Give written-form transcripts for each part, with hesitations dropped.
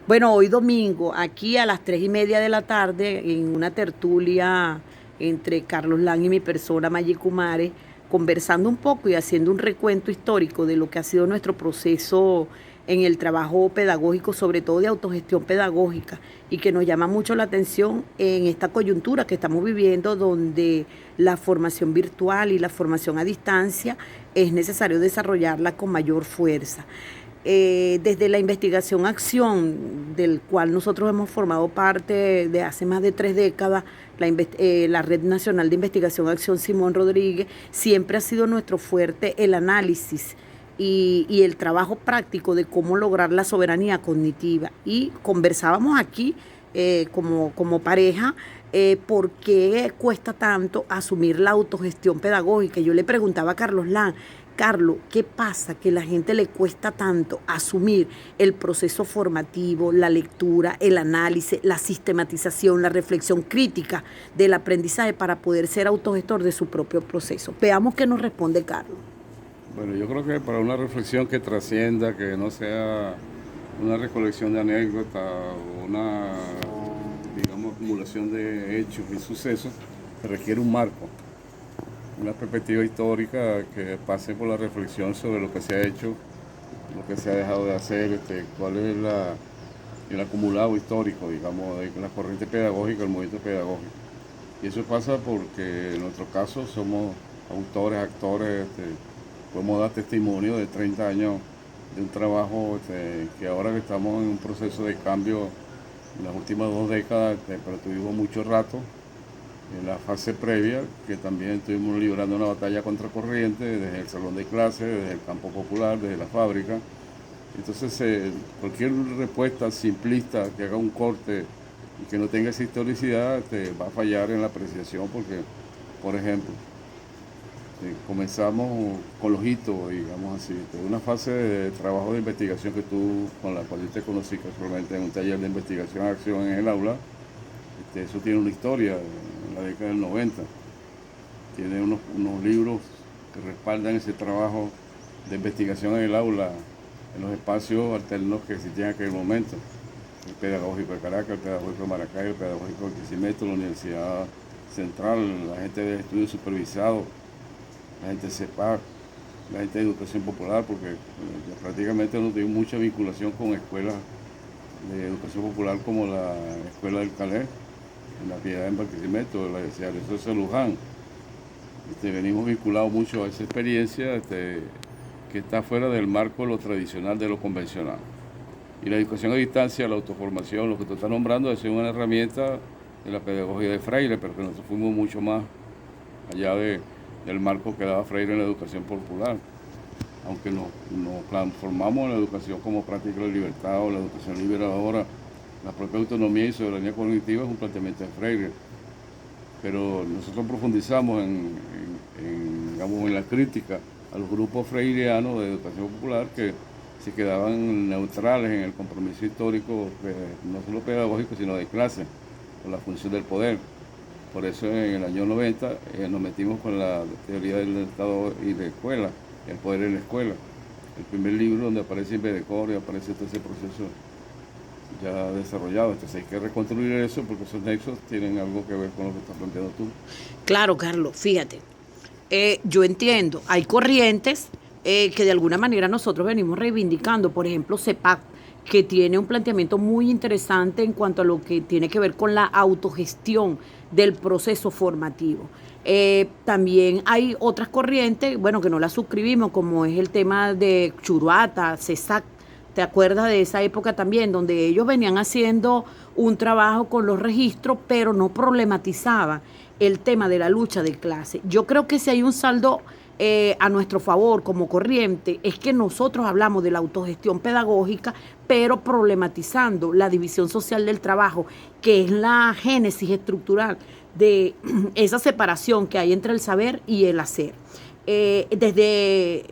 Bueno, hoy domingo, aquí a las 3:30 de la tarde, en una tertulia entre Carlos Lang y mi persona, Maggi Kumare, conversando un poco y haciendo un recuento histórico de lo que ha sido nuestro proceso en el trabajo pedagógico, sobre todo de autogestión pedagógica, y que nos llama mucho la atención en esta coyuntura que estamos viviendo, donde la formación virtual y la formación a distancia es necesario desarrollarla con mayor fuerza. Desde la investigación acción, del cual nosotros hemos formado parte de hace más de 3 décadas, la Red Nacional de Investigación Acción Simón Rodríguez, siempre ha sido nuestro fuerte el análisis y el trabajo práctico de cómo lograr la soberanía cognitiva. Y conversábamos aquí como pareja, por qué cuesta tanto asumir la autogestión pedagógica. Yo le preguntaba a Carlos Lan: Carlos, ¿qué pasa que la gente le cuesta tanto asumir el proceso formativo, la lectura, el análisis, la sistematización, la reflexión crítica del aprendizaje para poder ser autogestor de su propio proceso? Veamos qué nos responde Carlos. Bueno, yo creo que para una reflexión que trascienda, que no sea una recolección de anécdotas o una, digamos, acumulación de hechos y sucesos, se requiere un marco, una perspectiva histórica que pase por la reflexión sobre lo que se ha hecho, lo que se ha dejado de hacer, cuál es el acumulado histórico, digamos, de la corriente pedagógica, el movimiento pedagógico. Y eso pasa porque en nuestro caso somos autores, actores, podemos dar testimonio de 30 años de un trabajo que ahora que estamos en un proceso de cambio en las últimas 2 décadas, pero tuvimos mucho rato en la fase previa, que también estuvimos librando una batalla contra corriente desde el salón de clases, desde el campo popular, desde la fábrica. Entonces, cualquier respuesta simplista que haga un corte y que no tenga esa historicidad va a fallar en la apreciación porque, por ejemplo, comenzamos con los hitos, digamos así, de una fase de trabajo de investigación que tú, con la cual yo te conocí casualmente en un taller de investigación a acción en el aula. Eso tiene una historia en la década del 90, tiene unos libros que respaldan ese trabajo de investigación en el aula, en los espacios alternos que existían en aquel momento. El pedagógico de Caracas, el pedagógico de Maracay, el pedagógico de Quisimeto, la Universidad Central, la gente de estudios supervisados, la gente de CEPAC, la gente de educación popular, porque prácticamente no tengo mucha vinculación con escuelas de educación popular como la Escuela del Calais, en la Piedad en Barquisimeto, de la Universidad de Sosa Luján. Venimos vinculados mucho a esa experiencia que está fuera del marco de lo tradicional, de lo convencional. Y la educación a distancia, la autoformación, lo que tú estás nombrando, es una herramienta de la pedagogía de Freire, pero que nosotros fuimos mucho más allá del marco que daba Freire en la educación popular. Aunque nos transformamos en la educación como práctica de la libertad o la educación liberadora, la propia autonomía y soberanía cognitiva es un planteamiento de Freire. Pero nosotros profundizamos digamos, en la crítica a los grupos freireanos de educación popular que se quedaban neutrales en el compromiso histórico, no solo pedagógico, sino de clase, con la función del poder. Por eso en el año 90 nos metimos con la teoría del Estado y de escuela, el poder en la escuela. El primer libro donde aparece Invedecor y aparece todo ese proceso ya desarrollado. Entonces hay que reconstruir eso porque esos nexos tienen algo que ver con lo que estás planteando tú. Claro, Carlos, fíjate, yo entiendo, hay corrientes que de alguna manera nosotros venimos reivindicando, por ejemplo, CEPAC, que tiene un planteamiento muy interesante en cuanto a lo que tiene que ver con la autogestión del proceso formativo. También hay otras corrientes, bueno, que no las suscribimos, como es el tema de Churuata, CESAC. ¿Te acuerdas de esa época también, donde ellos venían haciendo un trabajo con los registros, pero no problematizaban el tema de la lucha de clase? Yo creo que si hay un saldo a nuestro favor como corriente, es que nosotros hablamos de la autogestión pedagógica, pero problematizando la división social del trabajo, que es la génesis estructural de esa separación que hay entre el saber y el hacer. Desde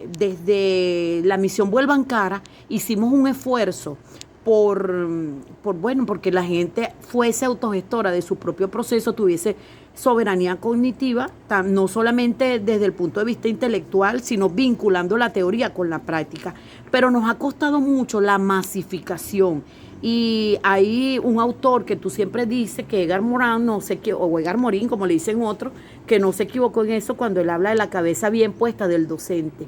la misión Vuelvan Cara hicimos un esfuerzo bueno, porque la gente fuese autogestora de su propio proceso, tuviese soberanía cognitiva, no solamente desde el punto de vista intelectual, sino vinculando la teoría con la práctica. Pero nos ha costado mucho la masificación, Y hay un autor que tú siempre dices, que Edgar Morin, no sé qué, o Edgar Morin, como le dicen otros, que no se equivocó en eso cuando él habla de la cabeza bien puesta del docente.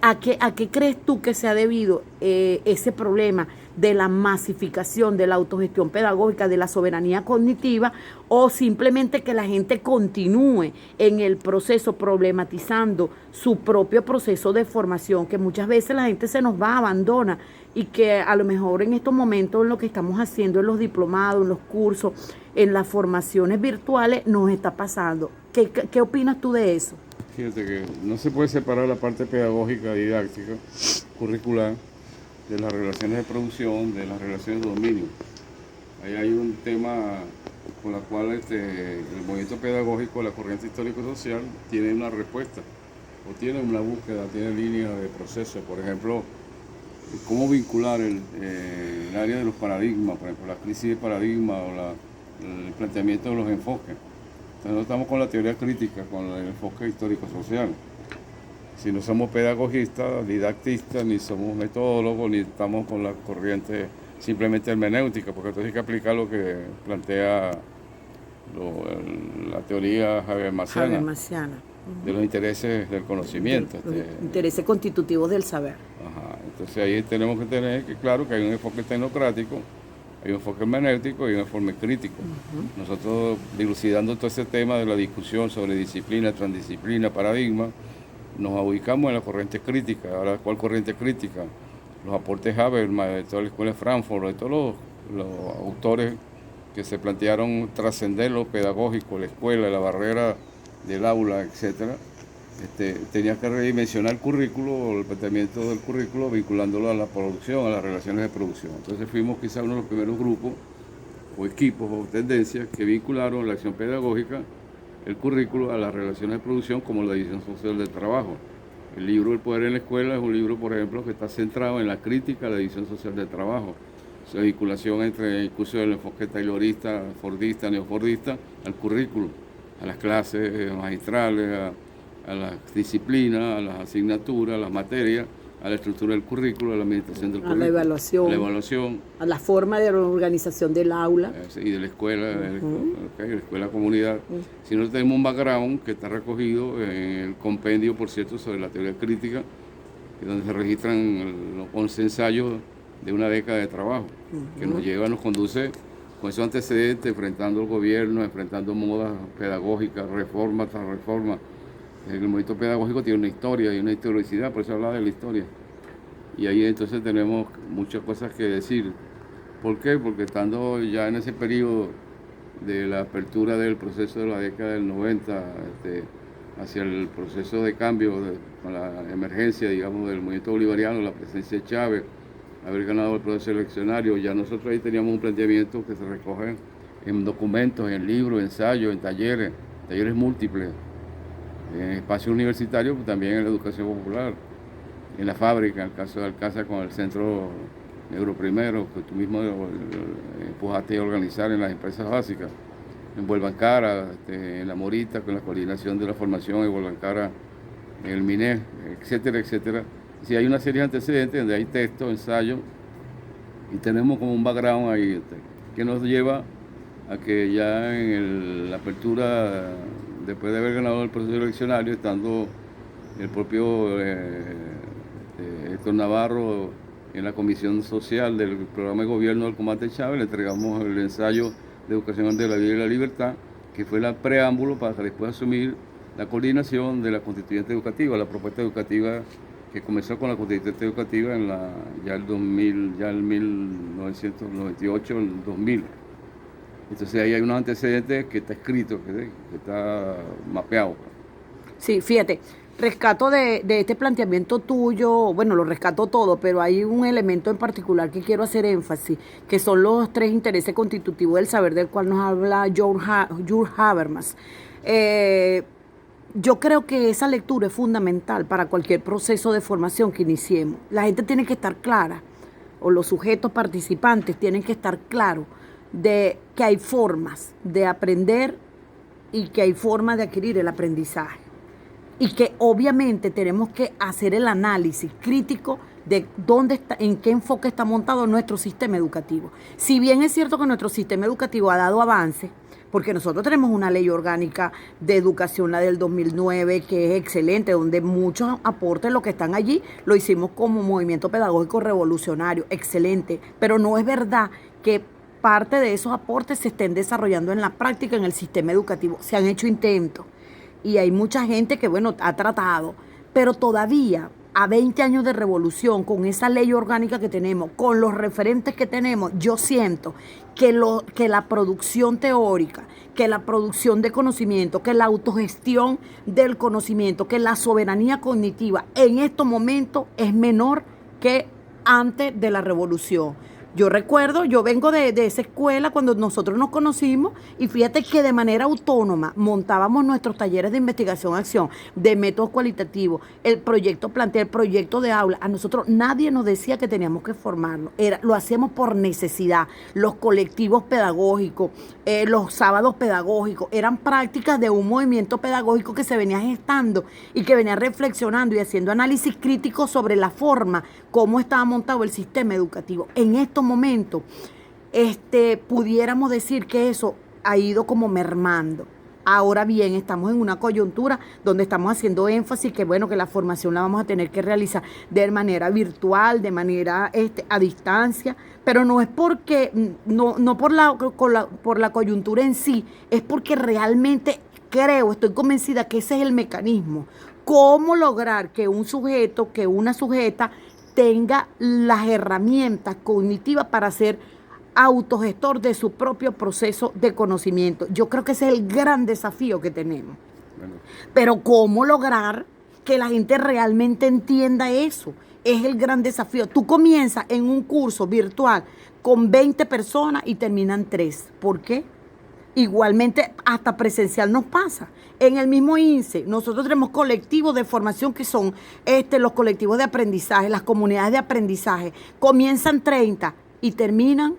¿A qué crees tú que se ha debido ese problema de la masificación, de la autogestión pedagógica, de la soberanía cognitiva, o simplemente que la gente continúe en el proceso problematizando su propio proceso de formación, que muchas veces la gente se nos va, abandona, y que a lo mejor en estos momentos en lo que estamos haciendo en los diplomados, en los cursos, en las formaciones virtuales, nos está pasando? ¿Qué opinas tú de eso? Fíjate que no se puede separar la parte pedagógica, didáctica, curricular, de las relaciones de producción, de las relaciones de dominio. Ahí hay un tema con la cual el movimiento pedagógico, la corriente histórico-social, tiene una respuesta, o tiene una búsqueda, tiene líneas de proceso. Por ejemplo, cómo vincular el área de los paradigmas, por ejemplo, la crisis de paradigma o el planteamiento de los enfoques. Entonces, no estamos con la teoría crítica, con el enfoque histórico-social. Si no somos pedagogistas, didactistas, ni somos metodólogos, ni estamos con la corriente simplemente hermenéutica, porque entonces hay que aplicar lo que plantea la teoría habermasiana, de los intereses del conocimiento. Los intereses constitutivos del saber. Ajá. Entonces ahí tenemos que tener que, claro, que hay un enfoque tecnocrático, hay un enfoque hermenéutico y un enfoque crítico. Nosotros, dilucidando todo ese tema de la discusión sobre disciplina, transdisciplina, paradigma, nos ubicamos en la corriente crítica. Ahora, ¿cuál corriente crítica? Los aportes Habermas, de toda la escuela de Frankfurt, de todos los autores que se plantearon trascender lo pedagógico, la escuela, la barrera del aula, etcétera. Tenía que redimensionar el currículo, el planteamiento del currículo, vinculándolo a la producción, a las relaciones de producción. Entonces fuimos quizás uno de los primeros grupos o equipos o tendencias que vincularon la acción pedagógica, el currículo, a las relaciones de producción como la división social del trabajo. El libro El poder en la escuela es un libro, por ejemplo, que está centrado en la crítica a la división social del trabajo. La vinculación entre incluso el enfoque taylorista, fordista, neofordista, al currículo, a las clases magistrales, a las disciplinas, a las asignaturas, a las materias, a la estructura del currículo, a la administración del currículo, la evaluación, a la forma de organización del aula y de la escuela, de la escuela comunidad. Si no tenemos un background que está recogido en el compendio, por cierto, sobre la teoría crítica, donde se registran los 11 ensayos de una década de trabajo, que nos conduce con esos antecedentes, enfrentando el gobierno, enfrentando modas pedagógicas, reforma tras reforma. El movimiento pedagógico tiene una historia y una historicidad, por eso hablaba de la historia. Y ahí entonces tenemos muchas cosas que decir. ¿Por qué? Porque estando ya en ese periodo de la apertura del proceso de la década del 90, hacia el proceso de cambio, con la emergencia, digamos, del movimiento bolivariano, la presencia de Chávez, haber ganado el proceso eleccionario, ya nosotros ahí teníamos un planteamiento que se recoge en documentos, en libros, ensayos, en talleres múltiples, en espacios universitarios, pero también en la educación popular, en la fábrica, en el caso de Alcázar con el Centro Negro Primero, que tú mismo empujaste a organizar en las empresas básicas, en Vuelvancara, en La Morita, con la coordinación de la formación en Vuelvancara, en el MINER, etcétera, etcétera. Sí, hay una serie de antecedentes donde hay textos, ensayos, y tenemos como un background ahí que nos lleva a que ya en la apertura, después de haber ganado el proceso eleccionario, estando el propio Héctor Navarro en la comisión social del programa de gobierno del combate Chávez, le entregamos el ensayo de educación de la vida y la libertad, que fue el preámbulo para después asumir la coordinación de la constituyente educativa, la propuesta educativa que comenzó con la constituyente educativa en ya el 1998, el 2000. Entonces ahí hay unos antecedentes que está escrito, que está mapeado. Sí, fíjate, rescato de este planteamiento tuyo, bueno, lo rescato todo, pero hay un elemento en particular que quiero hacer énfasis, que son los 3 intereses constitutivos del saber, del cual nos habla Jules Habermas. Yo creo que esa lectura es fundamental para cualquier proceso de formación que iniciemos. La gente tiene que estar clara, o los sujetos participantes tienen que estar claros de que hay formas de aprender y que hay formas de adquirir el aprendizaje. Y que obviamente tenemos que hacer el análisis crítico de dónde está, en qué enfoque está montado nuestro sistema educativo. Si bien es cierto que nuestro sistema educativo ha dado avances, porque nosotros tenemos una ley orgánica de educación, la del 2009, que es excelente, donde muchos aportes, los que están allí, lo hicimos como movimiento pedagógico revolucionario, excelente, pero no es verdad que parte de esos aportes se estén desarrollando en la práctica en el sistema educativo. Se han hecho intentos y hay mucha gente que, bueno, ha tratado, pero todavía a 20 años de revolución, con esa ley orgánica que tenemos, con los referentes que tenemos, yo siento que la producción teórica, que la producción de conocimiento, que la autogestión del conocimiento, que la soberanía cognitiva en estos momentos es menor que antes de la revolución. Yo recuerdo, yo vengo de esa escuela cuando nosotros nos conocimos y fíjate que de manera autónoma montábamos nuestros talleres de investigación-acción, de métodos cualitativos, el proyecto plantea, el proyecto de aula. A nosotros nadie nos decía que teníamos que formarnos, lo hacíamos por necesidad. Los colectivos pedagógicos, los sábados pedagógicos, eran prácticas de un movimiento pedagógico que se venía gestando y que venía reflexionando y haciendo análisis crítico sobre la forma, cómo estaba montado el sistema educativo. En estos momentos, pudiéramos decir que eso ha ido como mermando. Ahora bien, estamos en una coyuntura donde estamos haciendo énfasis que, bueno, que la formación la vamos a tener que realizar de manera virtual, de manera a distancia, pero no es porque, no por la coyuntura en sí, es porque realmente creo, estoy convencida que ese es el mecanismo. ¿Cómo lograr que un sujeto, que una sujeta tenga las herramientas cognitivas para ser autogestor de su propio proceso de conocimiento? Yo creo que ese es el gran desafío que tenemos. Bueno. Pero ¿cómo lograr que la gente realmente entienda eso? Es el gran desafío. Tú comienzas en un curso virtual con 20 personas y terminan 3. ¿Por qué? Igualmente, hasta presencial nos pasa. En el mismo INSE, nosotros tenemos colectivos de formación que son los colectivos de aprendizaje, las comunidades de aprendizaje. Comienzan 30 y terminan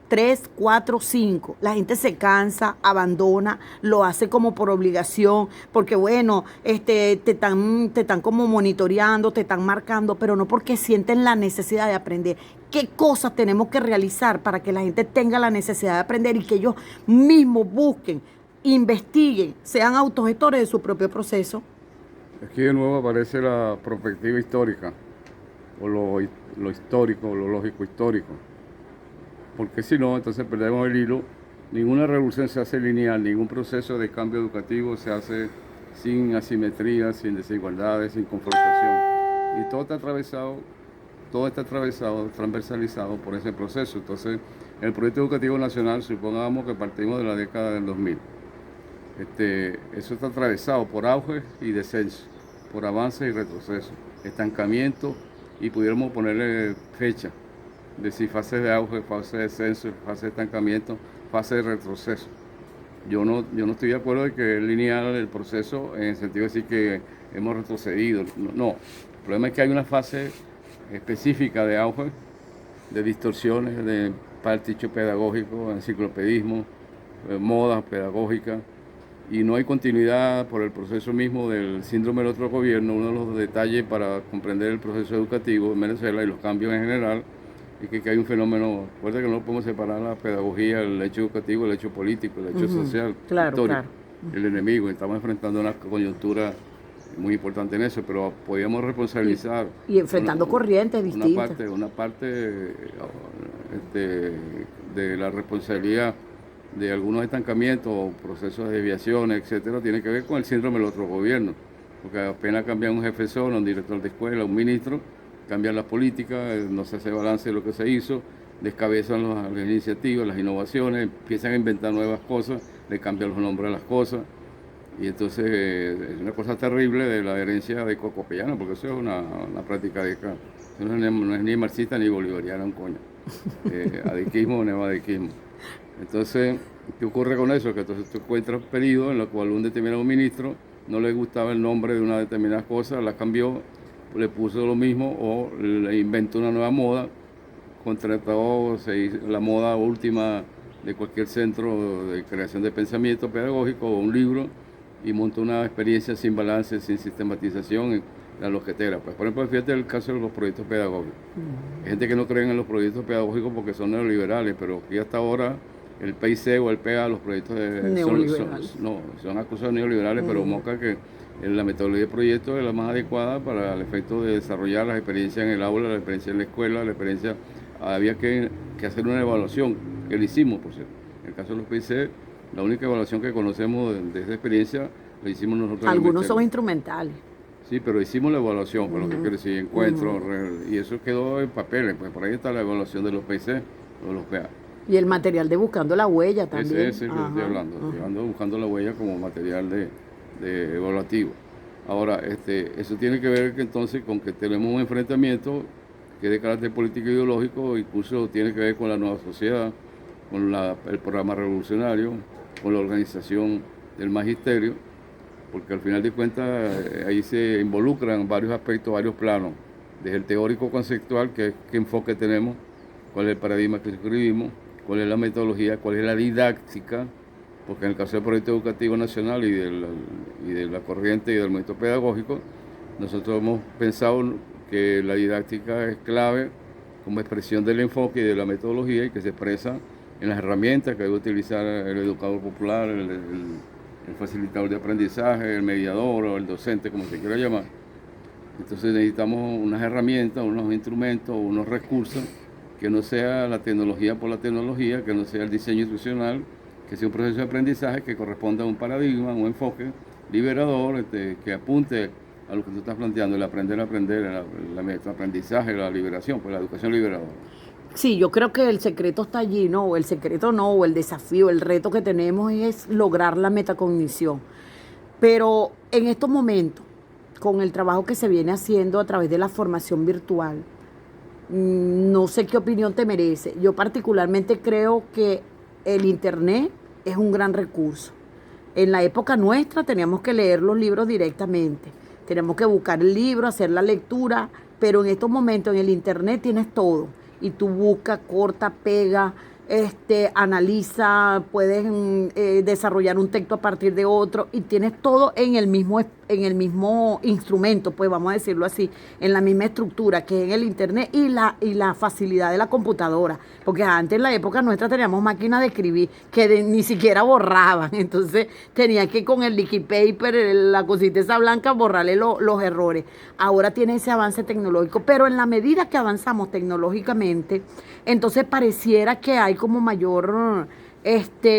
3, 4, 5. La gente se cansa, abandona, lo hace como por obligación, porque bueno, te están como monitoreando, te están marcando, pero no porque sienten la necesidad de aprender. ¿Qué cosas tenemos que realizar para que la gente tenga la necesidad de aprender y que ellos mismos busquen, investiguen, sean autogestores de su propio proceso? Aquí de nuevo aparece la perspectiva histórica, o lo histórico, o lo lógico histórico. Porque si no, entonces perdemos el hilo. Ninguna revolución se hace lineal, ningún proceso de cambio educativo se hace sin asimetría, sin desigualdades, sin confrontación. Y todo está atravesado, transversalizado por ese proceso. Entonces, el proyecto educativo nacional, supongamos que partimos de la década del 2000. Eso está atravesado por auge y descenso, por avance y retroceso, estancamiento, y pudiéramos ponerle fecha. Decir fases de auge, fase de descenso, fase de estancamiento, fase de retroceso. Yo no estoy de acuerdo de que es lineal el proceso en el sentido de decir que hemos retrocedido. No, el problema es que hay una fase específica de auge, de distorsiones, de pasticho pedagógico, enciclopedismo, modas pedagógicas, y no hay continuidad por el proceso mismo del síndrome del otro gobierno. Uno de los detalles para comprender el proceso educativo en Venezuela y los cambios en general, y que hay un fenómeno, recuerda que no podemos separar la pedagogía, el hecho educativo, el hecho político, el hecho social, histórico, claro. El enemigo. Estamos enfrentando una coyuntura muy importante en eso, pero podíamos responsabilizar. Y enfrentando corrientes distintas. Una parte de la responsabilidad de algunos estancamientos o procesos de desviaciones, etcétera, tiene que ver con el síndrome del otro gobierno, porque apenas cambia un jefe solo, un director de escuela, un ministro, cambian las políticas, no se hace balance de lo que se hizo, descabezan las iniciativas, las innovaciones, empiezan a inventar nuevas cosas, le cambian los nombres a las cosas, y entonces es una cosa terrible de la herencia de Cocopellano, porque eso es una práctica de acá. Eso no es ni marxista ni bolivariana, un coño. Adequismo o neoadequismo. Entonces, ¿qué ocurre con eso? Que entonces tú encuentras periodos en los cuales un determinado ministro no le gustaba el nombre de una determinada cosa, la cambió, le puso lo mismo o le inventó una nueva moda, contrató la moda última de cualquier centro de creación de pensamiento pedagógico o un libro y montó una experiencia sin balance, sin sistematización, la loquetera. Pues, por ejemplo, fíjate el caso de los proyectos pedagógicos. Hay gente que no cree en los proyectos pedagógicos porque son neoliberales, pero aquí hasta ahora el PIC o el PA, los proyectos son acusados neoliberales, pero moca que la metodología de proyecto es la más adecuada para el efecto de desarrollar las experiencias en el aula, la experiencia en la escuela, la experiencia. Había que hacer una evaluación, que lo hicimos, por cierto. En el caso de los PIC, la única evaluación que conocemos de esa experiencia la hicimos nosotros. Algunos son instrumentales. Sí, pero hicimos la evaluación, por lo que quiero decir, encuentros, y eso quedó en papeles, pues por ahí está la evaluación de los PIC o de los PA. Y el material de Buscando la Huella también. Ese es el que estoy hablando, Buscando la Huella como material de evaluativo. Ahora, eso tiene que ver entonces con que tenemos un enfrentamiento que es de carácter político e ideológico, incluso tiene que ver con la nueva sociedad, con el programa revolucionario, con la organización del magisterio, porque al final de cuentas ahí se involucran varios aspectos, varios planos, desde el teórico conceptual, que es qué enfoque tenemos, cuál es el paradigma que escribimos, cuál es la metodología, cuál es la didáctica, porque en el caso del proyecto educativo nacional y de la corriente y del método pedagógico, nosotros hemos pensado que la didáctica es clave como expresión del enfoque y de la metodología y que se expresa en las herramientas que debe utilizar el educador popular, el facilitador de aprendizaje, el mediador o el docente, como se quiera llamar. Entonces necesitamos unas herramientas, unos instrumentos, unos recursos, que no sea la tecnología por la tecnología, que no sea el diseño institucional, que sea un proceso de aprendizaje que corresponda a un paradigma, un enfoque liberador, que apunte a lo que tú estás planteando, el aprender a aprender, el aprendizaje, la liberación, pues la educación liberadora. Sí, yo creo que el secreto está allí, ¿no? O el secreto no, o el desafío, el reto que tenemos es lograr la metacognición. Pero en estos momentos, con el trabajo que se viene haciendo a través de la formación virtual, no sé qué opinión te merece. Yo particularmente creo que el Internet es un gran recurso. En la época nuestra teníamos que leer los libros directamente, tenemos que buscar el libro, hacer la lectura, pero en estos momentos en el Internet tienes todo. Y tú buscas, corta, pega, analiza, puedes desarrollar un texto a partir de otro y tienes todo en el mismo instrumento, pues vamos a decirlo así, en la misma estructura que en el Internet y la facilidad de la computadora, porque antes en la época nuestra teníamos máquinas de escribir que ni siquiera borraban, entonces tenía que con el liquid paper, la cosita esa blanca, borrarle los errores. Ahora tiene ese avance tecnológico, pero en la medida que avanzamos tecnológicamente, entonces pareciera que hay como mayor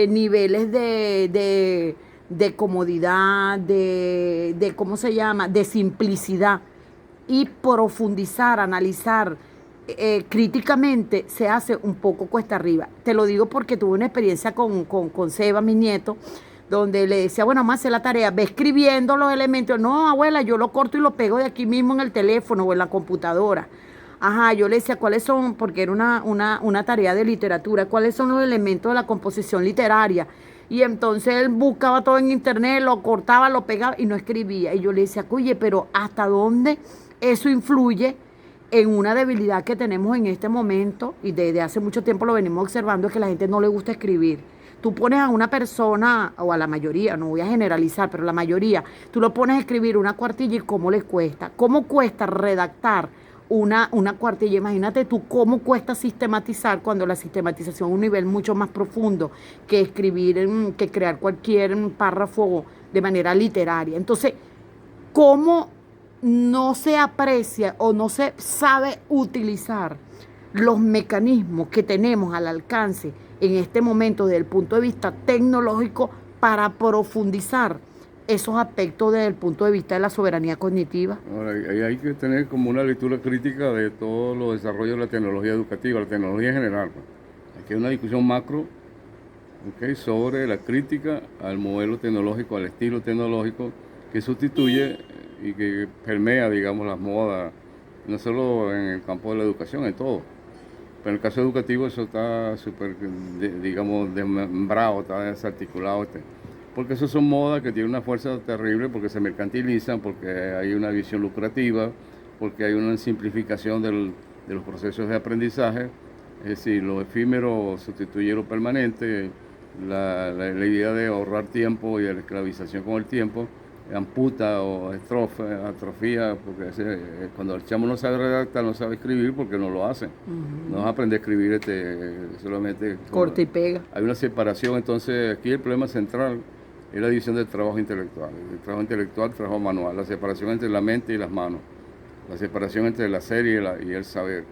niveles de comodidad, de ¿cómo se llama?, de simplicidad, y profundizar, analizar críticamente se hace un poco cuesta arriba. Te lo digo porque tuve una experiencia con Seba, mi nieto, donde le decía, bueno, vamos a hacer la tarea, ve escribiendo los elementos. No, abuela, yo lo corto y lo pego de aquí mismo en el teléfono o en la computadora. Ajá, yo le decía cuáles son, porque era una tarea de literatura, cuáles son los elementos de la composición literaria. Y entonces él buscaba todo en internet, lo cortaba, lo pegaba y no escribía. Y yo le decía, oye, pero ¿hasta dónde eso influye en una debilidad que tenemos en este momento? Y desde hace mucho tiempo lo venimos observando, es que a la gente no le gusta escribir. Tú pones a una persona, o a la mayoría, no voy a generalizar, pero la mayoría, tú lo pones a escribir una cuartilla y ¿cómo les cuesta? ¿Cómo cuesta redactar una cuartilla? Imagínate tú cómo cuesta sistematizar, cuando la sistematización es un nivel mucho más profundo que escribir, que crear cualquier párrafo de manera literaria. Entonces, ¿cómo no se aprecia o no se sabe utilizar los mecanismos que tenemos al alcance en este momento desde el punto de vista tecnológico para profundizar esos aspectos desde el punto de vista de la soberanía cognitiva? Ahora, ahí hay que tener como una lectura crítica de todos los desarrollos de la tecnología educativa, la tecnología en general. Aquí hay una discusión macro, sobre la crítica al modelo tecnológico, al estilo tecnológico que sustituye y que permea, digamos, las modas, no solo en el campo de la educación, en todo. Pero en el caso educativo eso está súper, digamos, desmembrado, está desarticulado. Porque eso son modas que tienen una fuerza terrible, porque se mercantilizan, porque hay una visión lucrativa, porque hay una simplificación de los procesos de aprendizaje. Es decir, lo efímero sustituye lo permanente, la idea de ahorrar tiempo y de la esclavización con el tiempo amputa o atrofía, porque cuando el chamo no sabe redactar, no sabe escribir, porque no lo hace. No vas a aprender a escribir solamente... Corta y pega. Hay una separación, entonces aquí el problema central es la división del trabajo intelectual. El trabajo intelectual, el trabajo manual, la separación entre la mente y las manos, la separación entre la hacer y el saber.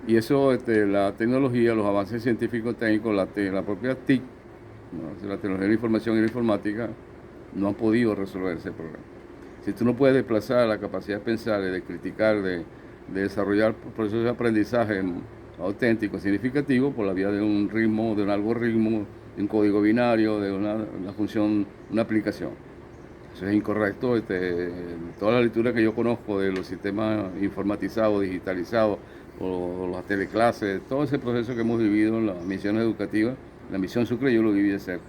Y eso, la tecnología, los avances científicos técnicos, la propia TIC, ¿no? La tecnología de la información y la informática, no han podido resolver ese problema. Si tú no puedes desplazar la capacidad de pensar, de criticar, de desarrollar procesos de aprendizaje auténtico, significativo, por la vía de un ritmo, de un algoritmo, de un código binario, de una función, una aplicación. Eso es incorrecto. Toda la lectura que yo conozco de los sistemas informatizados, digitalizados, o las teleclases, todo ese proceso que hemos vivido en las misiones educativas, la misión Sucre yo lo viví de cerca.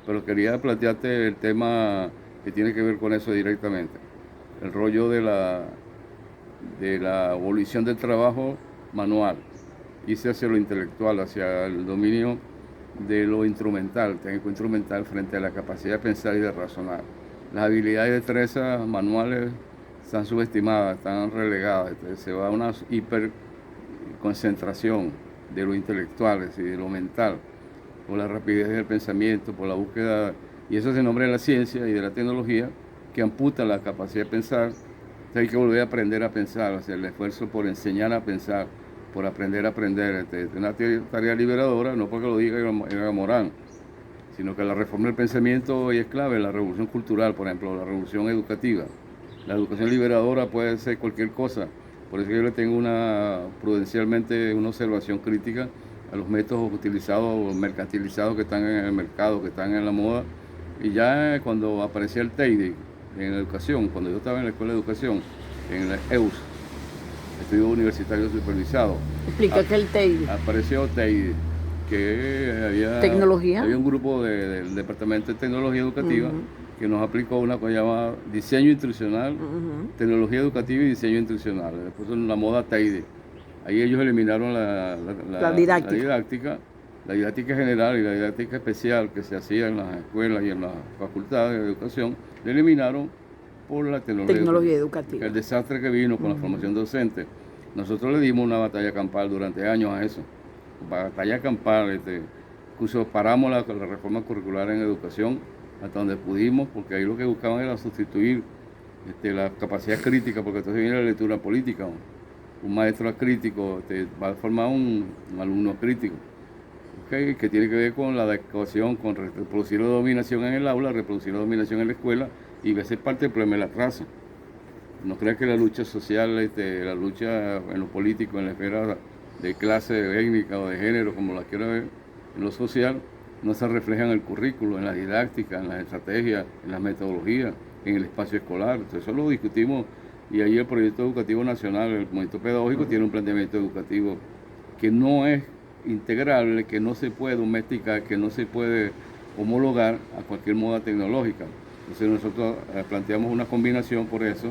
Pero quería plantearte el tema que tiene que ver con eso directamente. El rollo de la abolición del trabajo manual, irse hacia lo intelectual, hacia el dominio de lo instrumental, técnico instrumental, frente a la capacidad de pensar y de razonar. Las habilidades y destrezas manuales están subestimadas, están relegadas, se va a una hiperconcentración de lo intelectual y de lo mental, por la rapidez del pensamiento, por la búsqueda, y eso se nombra en la ciencia y de la tecnología, que amputa la capacidad de pensar. Entonces hay que volver a aprender a pensar, hacer el esfuerzo por enseñar a pensar, por aprender a aprender. Es una tarea liberadora, no porque lo diga Eva Morán, sino que la reforma del pensamiento hoy es clave, la revolución cultural, por ejemplo, la revolución educativa. La educación liberadora puede ser cualquier cosa, por eso yo le tengo prudencialmente una observación crítica a los métodos utilizados, mercantilizados que están en el mercado, que están en la moda. Y ya cuando aparecía el TEIDE en educación, cuando yo estaba en la escuela de educación, en la EUS, estudio universitario supervisado. Explica que el TEIDE. Apareció TEIDE, que ¿Tecnología? Había un grupo del Departamento de Tecnología Educativa que nos aplicó una cosa llamada diseño instruccional, tecnología educativa y diseño instruccional. Después la moda TEIDE. Ahí ellos eliminaron la didáctica general y la didáctica especial que se hacía en las escuelas y en las facultades de educación, la eliminaron por la tecnología educativa. El desastre que vino con la formación docente. Nosotros le dimos una batalla campal durante años a eso. Batalla campal, incluso paramos la reforma curricular en educación hasta donde pudimos, porque ahí lo que buscaban era sustituir la capacidad crítica, porque entonces viene la lectura política. Un maestro crítico va a formar un alumno crítico, ¿okay? Que tiene que ver con la adecuación, con reproducir la dominación en el aula, reproducir la dominación en la escuela, y va a ser parte del problema de la raza. No creas que la lucha social, la lucha en lo político, en la esfera de clase étnica o de género, como la quiera ver, en lo social, no se refleja en el currículo, en la didáctica, en las estrategias, en las metodologías, en el espacio escolar. Entonces, eso lo discutimos. Y ahí el proyecto educativo nacional, el proyecto pedagógico, tiene un planteamiento educativo que no es integrable, que no se puede domesticar, que no se puede homologar a cualquier moda tecnológica. Entonces nosotros planteamos una combinación por eso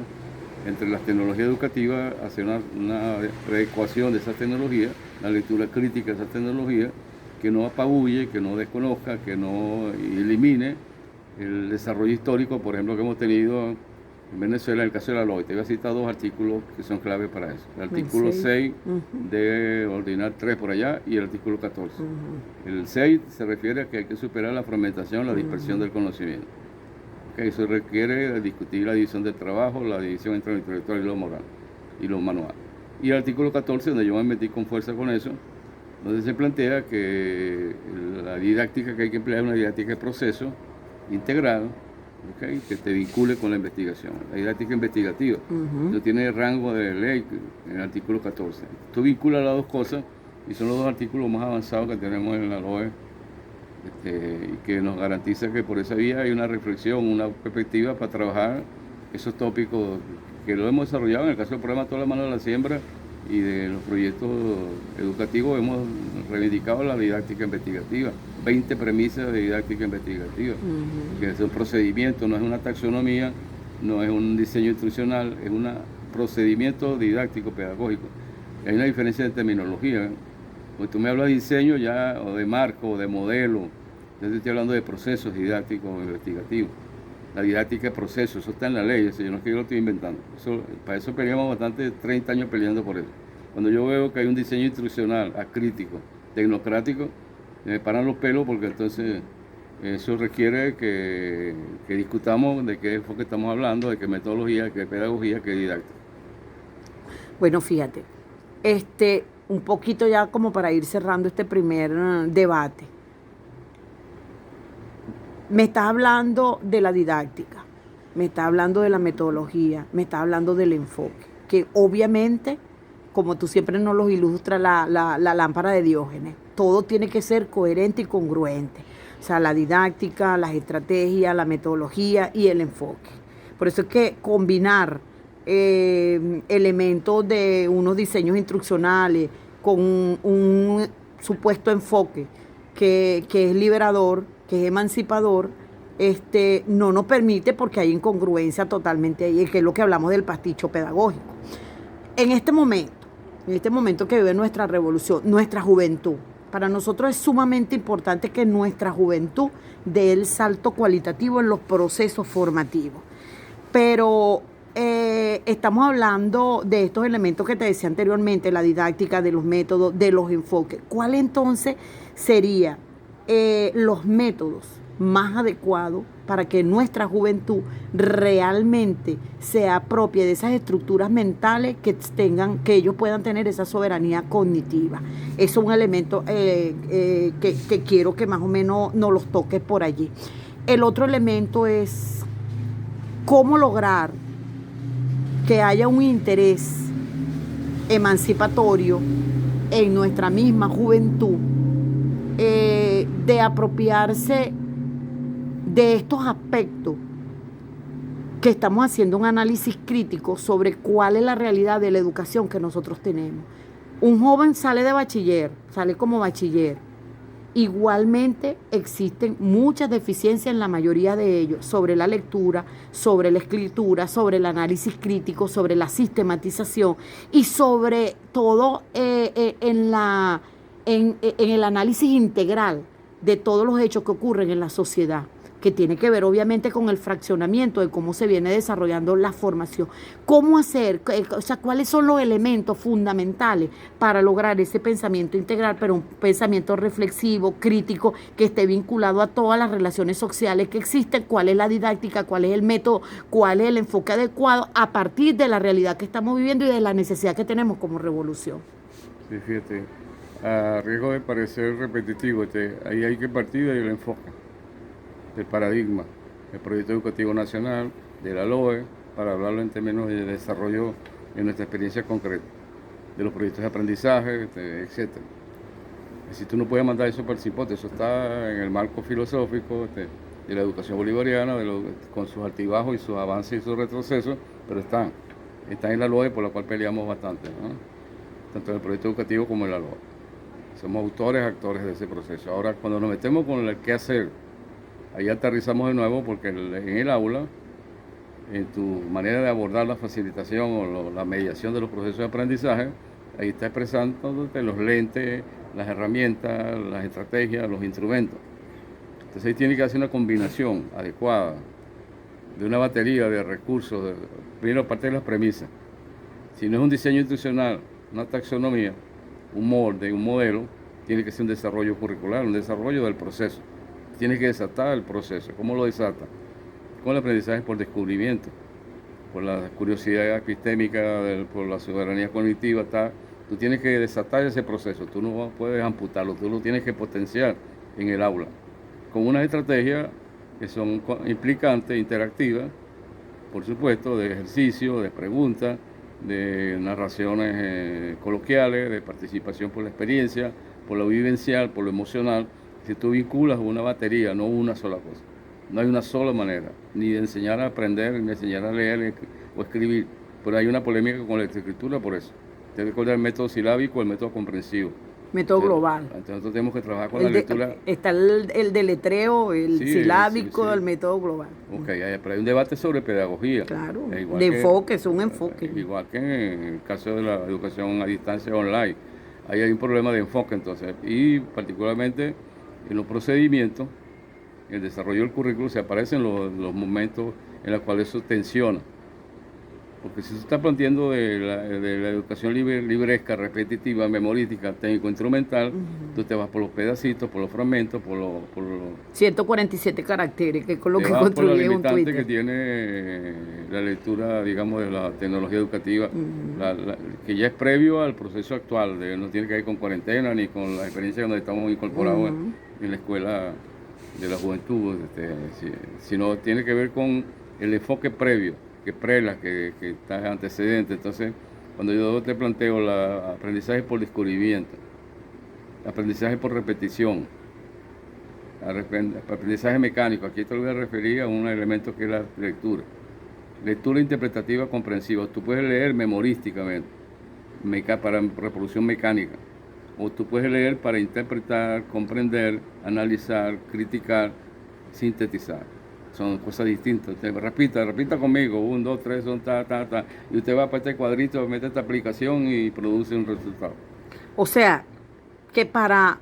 entre las tecnologías educativas, hacer una reecuación de esas tecnologías, la lectura crítica de esas tecnologías, que no apabulle, que no desconozca, que no elimine el desarrollo histórico, por ejemplo, que hemos tenido en Venezuela, en el caso de la LOE. Te voy a citar dos artículos que son claves para eso. El artículo 6 de ordinar 3 por allá y el artículo 14. El 6 se refiere a que hay que superar la fragmentación, la dispersión del conocimiento. Okay, eso requiere discutir la división del trabajo, la división entre lo intelectual y lo moral y lo manual. Y el artículo 14, donde yo me metí con fuerza con eso, donde se plantea que la didáctica que hay que emplear es una didáctica de proceso integral, okay, que te vincule con la investigación. La didáctica investigativa, no tiene rango de ley en el artículo 14. Tú vinculas las dos cosas y son los dos artículos más avanzados que tenemos en la LOE, y que nos garantiza que por esa vía hay una reflexión, una perspectiva para trabajar esos tópicos que lo hemos desarrollado. En el caso del programa Toda la mano de la siembra y de los proyectos educativos hemos reivindicado la didáctica investigativa, 20 premisas de didáctica investigativa, que es un procedimiento, no es una taxonomía, no es un diseño instruccional, es un procedimiento didáctico pedagógico. Hay una diferencia de terminología, ¿eh? Cuando tú me hablas de diseño ya, o de marco, o de modelo, yo te estoy hablando de procesos didácticos o investigativos. La didáctica es proceso, eso está en la ley, eso no es que yo lo estoy inventando. Para eso peleamos bastante, 30 años peleando por eso. Cuando yo veo que hay un diseño instruccional acrítico, tecnocrático, me paran los pelos porque entonces eso requiere que discutamos de qué enfoque estamos hablando, de qué metodología, de qué pedagogía, qué didáctica. Bueno, fíjate, un poquito ya como para ir cerrando este primer debate. Me estás hablando de la didáctica, me estás hablando de la metodología, me estás hablando del enfoque, que obviamente, como tú siempre nos los ilustras, la lámpara de Diógenes, todo tiene que ser coherente y congruente. O sea, la didáctica, las estrategias, la metodología y el enfoque. Por eso es que combinar elementos de unos diseños instruccionales con un supuesto enfoque que es liberador, que es emancipador, no nos permite porque hay incongruencia totalmente ahí, que es lo que hablamos del pasticho pedagógico. En este momento que vive nuestra revolución, nuestra juventud, para nosotros es sumamente importante que nuestra juventud dé el salto cualitativo en los procesos formativos. Pero estamos hablando de estos elementos que te decía anteriormente, la didáctica, de los métodos, de los enfoques. ¿Cuál entonces sería los métodos más adecuados para que nuestra juventud realmente se apropie de esas estructuras mentales que ellos puedan tener esa soberanía cognitiva? Eso es un elemento que quiero que más o menos nos los toques por allí. El otro elemento es cómo lograr que haya un interés emancipatorio en nuestra misma juventud, de apropiarse de estos aspectos, que estamos haciendo un análisis crítico sobre cuál es la realidad de la educación que nosotros tenemos. Un joven sale de bachiller, sale como bachiller. Igualmente existen muchas deficiencias en la mayoría de ellos sobre la lectura, sobre la escritura, sobre el análisis crítico, sobre la sistematización y sobre todo en el análisis integral de todos los hechos que ocurren en la sociedad, que tiene que ver obviamente con el fraccionamiento de cómo se viene desarrollando la formación. ¿Cómo hacer? O sea, ¿cuáles son los elementos fundamentales para lograr ese pensamiento integral, pero un pensamiento reflexivo, crítico, que esté vinculado a todas las relaciones sociales que existen? ¿Cuál es la didáctica? ¿Cuál es el método? ¿Cuál es el enfoque adecuado a partir de la realidad que estamos viviendo y de la necesidad que tenemos como revolución? Sí, fíjate, a riesgo de parecer repetitivo, ahí hay que partir del enfoque, del paradigma, del Proyecto Educativo Nacional, de la LOE, para hablarlo en términos de desarrollo en nuestra experiencia concreta, de los proyectos de aprendizaje, etc. Si tú no puedes mandar eso para el cipote, eso está en el marco filosófico de la educación bolivariana, con sus altibajos y sus avances y sus retrocesos, pero están en la LOE, por la cual peleamos bastante, ¿no? Tanto en el proyecto educativo como en la LOE. Somos autores, actores de ese proceso. Ahora, cuando nos metemos con el qué hacer, ahí aterrizamos de nuevo, porque en el aula, en tu manera de abordar la facilitación o la mediación de los procesos de aprendizaje, ahí está expresándote los lentes, las herramientas, las estrategias, los instrumentos. Entonces ahí tiene que hacer una combinación adecuada de una batería de recursos. Primero, parte de las premisas. Si no es un diseño institucional, una taxonomía, un molde, un modelo, tiene que ser un desarrollo curricular, un desarrollo del proceso. Tienes que desatar el proceso. ¿Cómo lo desata? Con el aprendizaje por descubrimiento, por la curiosidad epistémica, por la soberanía cognitiva, Tú tienes que desatar ese proceso, tú no puedes amputarlo, tú lo tienes que potenciar en el aula, con unas estrategias que son implicantes, interactivas, por supuesto, de ejercicio, de preguntas, de narraciones coloquiales, de participación por la experiencia, por lo vivencial, por lo emocional. Si tú vinculas una batería, no una sola cosa. No hay una sola manera, ni de enseñar a aprender, ni de enseñar a leer o escribir. Pero hay una polémica con la escritura por eso. Te recuerda el método silábico, el método comprensivo. Método global. Entonces nosotros tenemos que trabajar con la lectura. Está el deletreo, el silábico, sí. El método global. Ok, pero hay un debate sobre pedagogía. Claro, de enfoque, es un enfoque. Igual que en el caso de la educación a distancia online. Ahí hay un problema de enfoque entonces. Y particularmente en los procedimientos, en el desarrollo del currículo se aparecen los momentos en los cuales eso tensiona. Porque si se está planteando de la educación libresca, repetitiva, memorística, técnico-instrumental, tú te vas por los pedacitos, por los fragmentos, por los 147 caracteres, que es con lo te que vas por la construye un limitante que Twitter. tiene la lectura, digamos, de la tecnología educativa, que ya es previo al proceso actual, no tiene que ver con cuarentena ni con la experiencia donde estamos incorporados en la escuela de la juventud, sino tiene que ver con el enfoque previo, que prela, que está antecedente. Entonces, cuando yo te planteo aprendizaje por descubrimiento, aprendizaje por repetición, aprendizaje mecánico, aquí te voy a referir a un elemento que es la lectura. Lectura interpretativa comprensiva. Tú puedes leer memorísticamente, para reproducción mecánica, o tú puedes leer para interpretar, comprender, analizar, criticar, sintetizar. Son cosas distintas. Usted repita conmigo, 1, 2, 3, son ta. Y usted va para este cuadrito, mete esta aplicación y produce un resultado. O sea, que para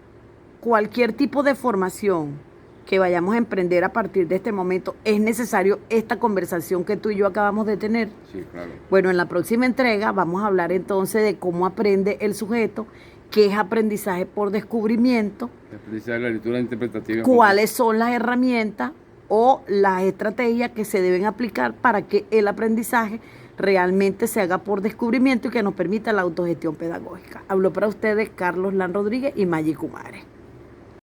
cualquier tipo de formación que vayamos a emprender a partir de este momento, es necesario esta conversación que tú y yo acabamos de tener. Sí, claro. Bueno, en la próxima entrega vamos a hablar entonces de cómo aprende el sujeto, qué es aprendizaje por descubrimiento, Aprendizaje de la lectura interpretativa. cuáles son las herramientas o las estrategias que se deben aplicar para que el aprendizaje realmente se haga por descubrimiento y que nos permita la autogestión pedagógica. Habló para ustedes Carlos Lan Rodríguez y Maggie Kumare.